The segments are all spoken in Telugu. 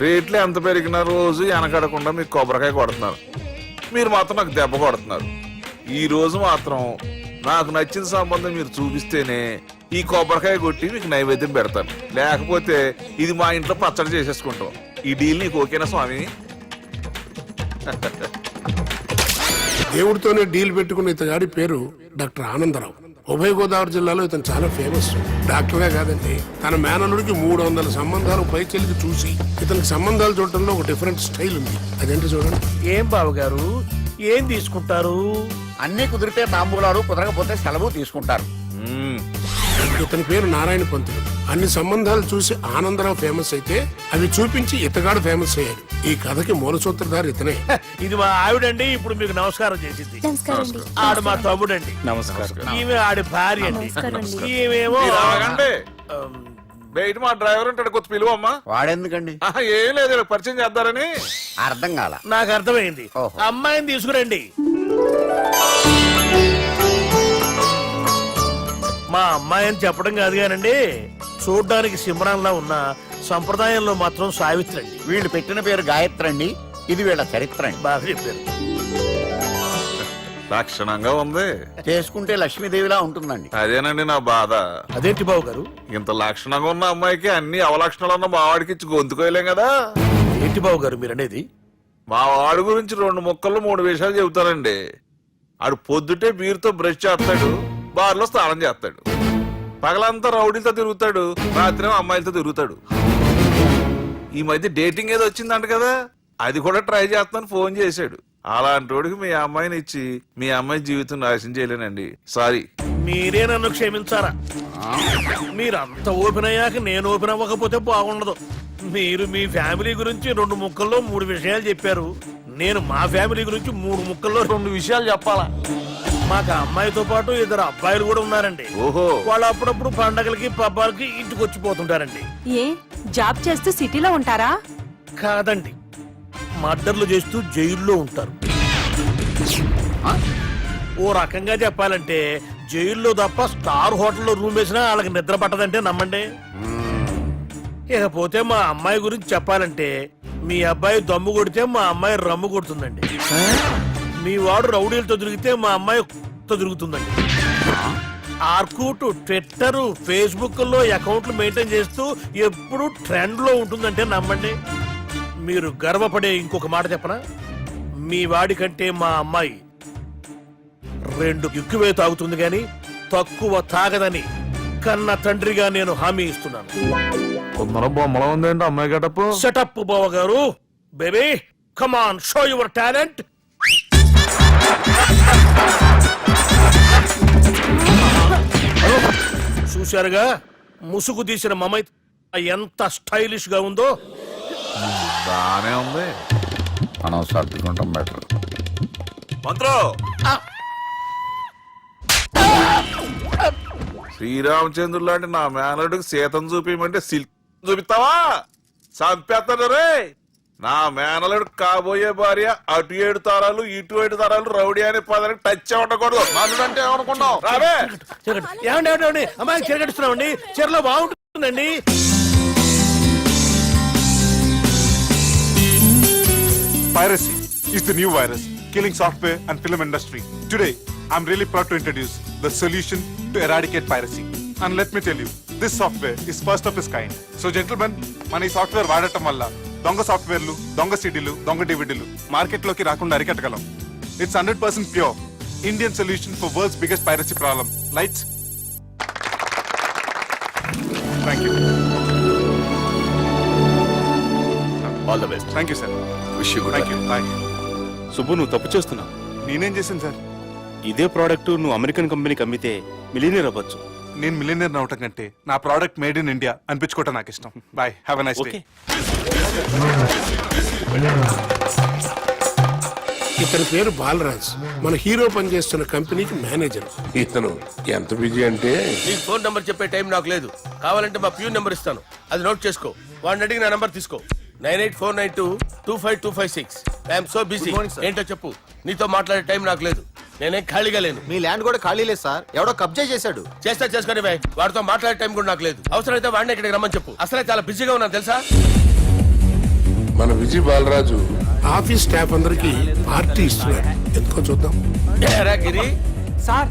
రేట్లు ఎంత పెరిగినా రోజు వెనకడకుండా మీకు కొబ్బరికాయ కొడుతున్నారు, మీరు మాత్రం నాకు దెబ్బ కొడుతున్నారు. ఈ రోజు మాత్రం నాకు నచ్చిన సంబంధం మీరు చూపిస్తేనే ఈ కొబ్బరికాయ కొట్టి మీకు నైవేద్యం పెడతాను, లేకపోతే ఇది మా ఇంట్లో పచ్చడి చేసేసుకుంటాం. ఈ డీల్ నీకు ఓకేనా స్వామి? దేవుడితోనే డీల్ పెట్టుకున్న ఇతగాడి పేరు డాక్టర్ ఆనందరావు. ఉభయ గోదావరి జిల్లాలో ఇతను చాలా ఫేమస్. డాక్టర్గా కాదండి, తన మేనల్లుడికి 300 సంబంధాలు పై చెల్లికి చూసి ఇతనికి సంబంధాలు చూడటంలో ఒక డిఫరెంట్ స్టైల్ ఉంది. అదేంటి చూడండి. ఏం బాబు గారు, ఏం తీసుకుంటారు? అన్ని కుదిరితే తాంబూలాలు, కుదరకపోతే సెలవు తీసుకుంటారు. ఇతని పేరు నారాయణ పంతులు. అన్ని సంబంధాలు చూసి ఆనందరావు ఫేమస్ అయితే అవి చూపించి ఇతగాడు ఫేమస్ అయ్యాడు. ఈ కథకి మూల సూత్రధారి ఇతనే. ఇది మా ఆవిడండి, ఇప్పుడు మీకు నమస్కారం చేసింది. ఆడు మా తమ్ముడండి. నమస్కారం. ఈమె ఆడి భార్య అండి. ఈమెమో బయట మా డ్రైవర్ ఉంటాడు, కొత్త పిలువమ్మా. వాడెందుకండి? ఏం లేదు, పరిచయం చేద్దారని. అర్థం కాల. నాకు అర్థమైంది. అమ్మాయిని తీసుకురండి. మా అమ్మాయి అని చెప్పడం కాదు కానండి, చూడ్డానికి సింహరాన్లా ఉన్న సంప్రదాయంలో మాత్రం సావిత్రి అండి. వీళ్ళు పెట్టిన పేరు గాయత్రి అండి. ఇది వీళ్ళ చరిత్ర అండి. బాగా చెప్పారు. లక్షణంగా ఉంది, చేసుకుంటే లక్ష్మీదేవిలా ఉంటుందండి. అదేనండి నా బాధ. అదేంటి బాబు గారు? ఇంత లక్షణంగా ఉన్న అమ్మాయికి అన్ని అవలక్షణాలు ఉన్న మా వాడికి ఇచ్చి గొంతుకోయలేం కదా. ఏంటి బాబు గారు మీరు అనేది? మా వాడి గురించి 2 ముక్కల్లో 3 విషయాలు చెబుతారండి. ఆడు పొద్దుటే బీరుతో బ్రష్ చేస్తాడు, బార్లో స్నానం చేస్తాడు, పగలంతా రౌడీలతో తిరుగుతాడు, రాత్రి అమ్మాయిలతో తిరుగుతాడు. ఈ మధ్య డేటింగ్ ఏదో వచ్చిందంట కదా, అది కూడా ట్రై చేస్తాను ఫోన్ చేశాడు. అలాంటి వాడికి మీ అమ్మాయిని ఇచ్చి మీ అమ్మాయి జీవితం నాశనం చేయలేనండి. సారీ. మీరే నన్ను క్షమించారా? మీరంత ఓపెన్ అయ్యాక నేను ఓపెన్ అవ్వకపోతే బాగుండదు. మీరు మీ ఫ్యామిలీ గురించి 2 ముక్కల్లో 3 విషయాలు చెప్పారు. నేను మా ఫ్యామిలీ గురించి 3 ముక్కల్లో 2 విషయాలు చెప్పాలా? మాకు అమ్మాయితో పాటు 2 అబ్బాయిలు కూడా ఉన్నారండి. ఓహో. వాళ్ళు అప్పుడప్పుడు పండగలకి పబ్బాలకి ఇంటికి వచ్చిపోతుంటారండి. ఏ జాబ్ చేస్తూ సిటీలో ఉంటారా? కాదండి, మర్డర్లు చేస్తూ జైల్లో ఉంటారు. ఓ రకంగా చెప్పాలంటే జైల్లో తప్ప స్టార్ హోటల్లో రూమ్ వేసినా వాళ్ళకి నిద్ర పట్టదంటే నమ్మండి. ఇకపోతే మా అమ్మాయి గురించి చెప్పాలంటే మీ అబ్బాయి దమ్ము కొడితే మా అమ్మాయి రమ్ము కొడుతుందండి. మీ వాడు రౌడీలతో తిరిగితే మా అమ్మాయి తిరుగుతుందండి. ఆర్కుట్, ట్విట్టర్, ఫేస్బుక్ లో అకౌంట్లు మెయింటైన్ చేస్తూ ఎప్పుడు ట్రెండ్ లో ఉంటుందంటే నమ్మండి. మీరు గర్వపడే ఇంకొక మాట చెప్పనా? మీ వాడి కంటే మా అమ్మాయి 2 ఎక్కువే తాగుతుంది గాని తక్కువ తాగదని కన్న తండ్రిగా నేను హామీ ఇస్తున్నాను. కొందరు బొమ్మలా ఉందండి అమ్మాయి గడపు. సెటప్ బావ గారు. Baby come on, show your talent. చూశారుగా ముసుగు తీసిన మమై ఎంత స్టైలిష్ గా ఉందో. బానే ఉంది. మనం సర్దుకుంటాం బెటర్. మంత్రో, శ్రీరామచంద్రుడు లాంటి నా మేనలుడికి సీతను చూపించమంటే సిల్క్ చూపిస్తావా? చంపేస్తాడు రే. నా మేనలుడు కాబోయే భార్య అటు 7 తరాలు ఇటు 7 తరాలు రౌడీ అనే పదానికి టచ్ ఉండకూడదు. మనడు అంటే ఏమనుకున్నావు? రావే. ఏమండి అమ్మాయి చెరగడుస్తున్నామండి, చీరలో బాగుంటుందండి. Piracy is the new virus killing software and film industry. Today, I'm really proud to introduce the solution to eradicate piracy. And let me tell you, this software is first of its kind. So gentlemen, మన ఈ సాఫ్ట్వేర్ వాడటం వల్ల దొంగ సాఫ్ట్వేర్లు, దొంగ సీడీలు, దొంగ డివిడీలు మార్కెట్లోకి రాకుండా అరికట్టగలం. It's 100% pure Indian solution for world's biggest piracy problem. Lights. Thank you. All the best. Thank you, sir. Wish you good. Thank you. Bye. Subbu, నువ్వు తప్పు చేస్తున్నావు. నేనేం చేశాను సార్? ఇదే ప్రోడక్ట్ నువ్వు అమెరికన్ కంపెనీకి అమ్మితే మిలియనీర్ అవ్వచ్చు. నేను మిలియనర్ అవటం కంటే నా ప్రోడక్ట్ మేడ్ ఇన్ ఇండియా అనిపించుకోవటం నాకు ఇష్టం. Bye, have a nice day. ఇతని పేరు బాలరాజ్. మన హీరో పనిచేస్తున్న కంపెనీకి మేనేజర్. ఇతను ఎంత బిజీ అంటే నీకు ఫోన్ నంబర్ చెప్పే టైం నాకు లేదు. కావాలంటే మా ప్యూన్ నెంబర్ ఇస్తాను, అది నోట్ చేసుకో. వాడిని అడిగి నా నంబర్ తీసుకో. 9849225256. I'm so busy. ఏంటో చెప్పు. నీతో మాట్లాడే టైం నాకు లేదు. నేనేం ఖాళీగా లేను. మీ ల్యాండ్ కూడా ఖాళీ లేదు సార్, ఎవడో కబ్జా చేశాడు. చేస్తా చేసుకుని బై, వాడితో మాట్లాడే టైం కూడా నాకు లేదు. అవసరమైతే వాడిని ఇక్కడికి రమ్మని చెప్పు. అసలే చాలా బిజీగా ఉన్నాను తెలుసా. మన విజయ్ బాలరాజు ఆఫీస్ స్టాఫ్ అందరికి పార్టీ ఇస్తున్నారు, ఎందుకో చూద్దాం. ఏరా గిరి, సార్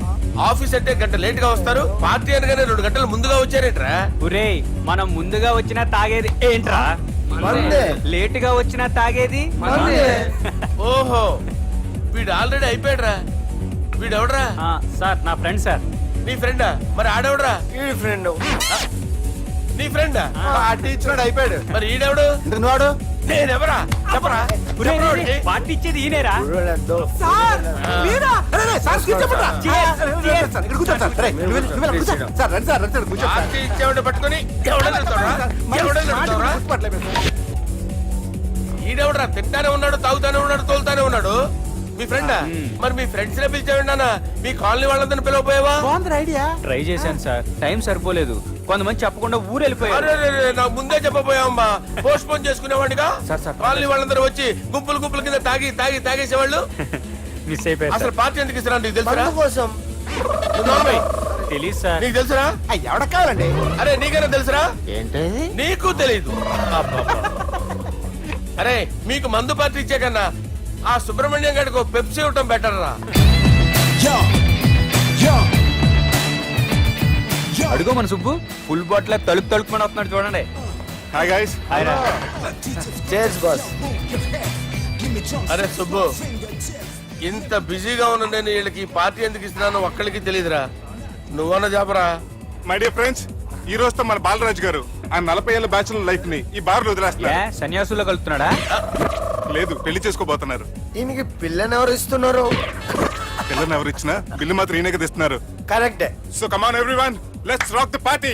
ఆఫీస్ అంటే గంట లేట్ గా వస్తారు, పార్టీ అనగానే 2 గంటలు ముందుగా వచ్చారేంట్రా? ఒరేయ్, మనం ముందుగా వచ్చినా తాగేది ఏంట్రా? లేట్ గా వచ్చినా తాగేది ఓహో, వీడు ఆల్రెడీ అయిపోయాడురా. వీడెవడరా? సార్ నా ఫ్రెండ్ సార్. నీ ఫ్రెండా? మరి ఆడెవడరా? ఈ ఫ్రెండ్ నీ ఫ్రెండా? పార్టీ ఇచ్చినాడు, అయిపోయాడు. మరి ఈడెవడు? ఇంతకు వాడు నేనెవరా? చెప్పరా? చెప్పరా వాడికి? పార్టీ ఇచ్చేది ఈయనేరా? పార్టీ ఇచ్చేవాడిని పట్టుకొని ఎవడని తిడతావురా? ఎవడని తిడతావురా? ఈడెవడరా? తింటానే ఉన్నాడు, తాగుతానే ఉన్నాడు, తోలుతానే ఉన్నాడు. మీ ఫ్రెండా? మరి మీ ఫ్రెండ్స్ నే పిలిచేవాడి నాన్న, మీ కాలనీ వాళ్ళందరినీ పిలవపోయావా? ట్రై చేశాను సార్, టైం సరిపోలేదు. కొంతమంది చెప్పకుండా ఊరు వెళ్ళిపోయారు. అరే, నాకు ముందే చెప్పపోయావమ్మా. పోస్ట్ పోన్ చేసుకునేవాడిగా. Sir, sir. కాలనీ వాళ్ళందరూ వచ్చి గుంపులు గుంపుల కింద తాగేసేవాళ్ళు. మిస్ అయిపోయారు అసలు సార్. పార్టీ ఎందుకు ఇస్తున్నా నీకు తెలుసురా? కోసం నువ్వు నోర్మై. తెలీదు సార్. నీకు తెలుసురా? ఎవడ కావాలండి? అరే నీకైనా తెలుసురా? ఏంటి నీకు తెలీదు. అరే మీకు మందు పార్టీ ఇచ్చే కన్నా ఆ సుబ్రహ్మణ్యం గారికి పెప్సీ ఇవ్వటం బెటర్ రా. అడుగో మన సుబ్బు ఫుల్ బాటిల్ తలుపుమని వస్తున్నాడు చూడండి. Hi guys. Chairs boss. అరే సుబ్బు, ఇంత బిజీగా ఉన్న నేను వీళ్ళకి పార్టీ ఎందుకు ఇస్తున్నాను ఒక్కడికి తెలియదురా. నువ్వన్న జాపరా. My dear friends, ఈ రోజుతో మన బాలరాజు గారు ఆ 40 ఏళ్ల బ్యాచులర్ లైఫ్ ని ఈ బార్ లో వదిలేస్తున్నారు. సన్యాసుల్లో కలుపుతున్నాడా? లేదు, పెళ్లి చేసుకోబోతున్నారు. ఈయనకి పిల్లని ఎవరు ఇస్తున్నారు? పిల్లని ఎవరు ఇచ్చినా బిల్లు మాత్రం ఈయనకి తెస్తున్నారు. కరెక్టే. So come on everyone, let's rock the party.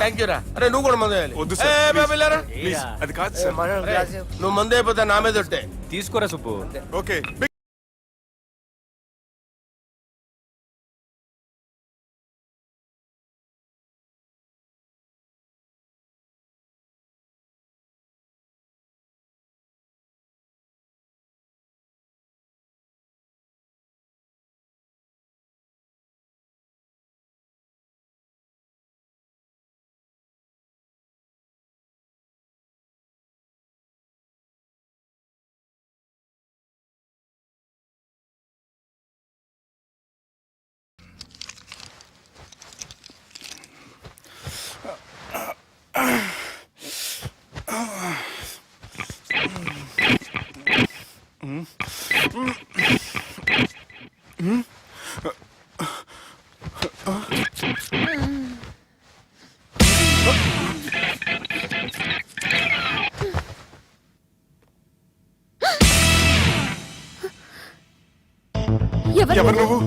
Thank you రా. అరే నువ్వు కూడా మందు వేయాలి. వద్దు ఏ, సార్, బాబు, వెళ్ళారా? ప్లీజ్. అది కాదు సార్. మనం అరే, గ్లాస్ నువ్వు మందు అయిపోతే నా మీద ఒట్టే. తీసుకోరా సుబ్బు. ఓకే. ఎవరు నువ్వు?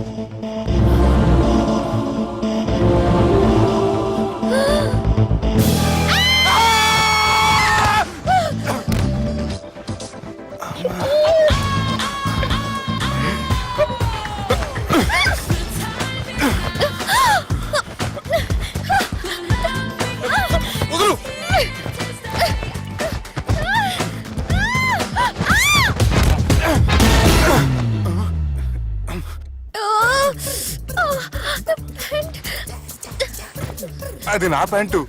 అది నా ప్యాంటు.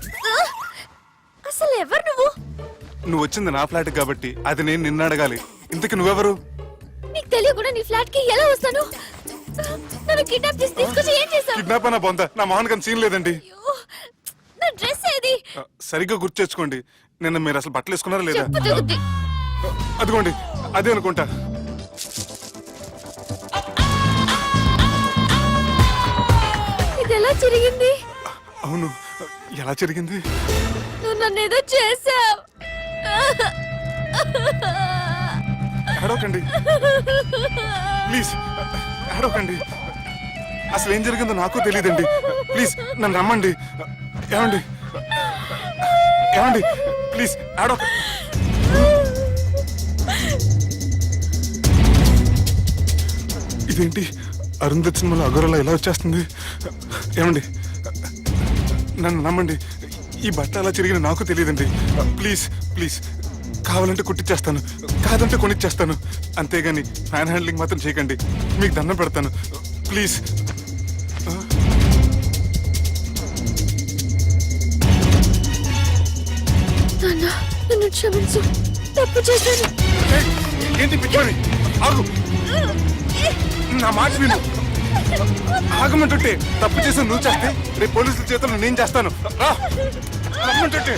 అసలు ఎవరు నువ్వు? నువ్వు వచ్చింది నా ఫ్లాట్ కాబట్టి అది నేను నిన్ను అడగాలి. ఇంతకు నువ్వెవరు? నీకు తెలియకుండా నీ ఫ్లాట్ కి ఎలా వస్తాను? నన్ను కిడ్నాప్ చేసి తీసుకొచ్చి ఏం చేశావు? కిడ్నాప్ అన్న బొంద, నా మోహన్ కన్ సీన్ లేదండి. నా డ్రెస్ ఏది? సరిగ్గా గుర్తు తెచ్చుకోండి. నిన్న మీరు అసలు బట్టలు వేసుకున్నారా లేదా? చెప్పు తెగుద్ది. అదిగోండి, అదే అనుకుంటా. ఇది ఎలా జరిగింది? అవును, ఎలా జరిగింది? నువ్వు నన్ను ఏదో చేసావు. ఏడవకండి ప్లీజ్, ఏడవకండి. అసలు ఏం జరిగిందో నాకు తెలియదండి. ప్లీజ్ నన్ను రమ్మండి. ఏమండి, ఏమండి, ప్లీజ్ ఏడవ. ఇదేంటి అరుంధతి సినిమాలో అగోరలా ఎలా వచ్చేస్తుంది? ఏమండి, నన్ను నమ్మండి. ఈ బట్ట అలా తిరిగిన నాకు తెలియదండి. ప్లీజ్ ప్లీజ్, కావాలంటే కుట్టిచ్చేస్తాను, కాదంటే కొనిచ్చేస్తాను. అంతేగాని హ్యాండ్ హ్యాండ్లింగ్ మాత్రం చేయకండి. మీకు దండం పెడతాను. ప్లీజ్. నాన్న నన్ను క్షమించు, తప్పు చేశాను. ఏంటి పిచ్చోని? ఆగు, నా మాట విను. ఆగమంటుంటే తప్పు చేసి నువ్వు చేస్తే రేపు పోలీసుల చేతుల్లో నేను చేస్తాను. రా, రమ్మంటుంటే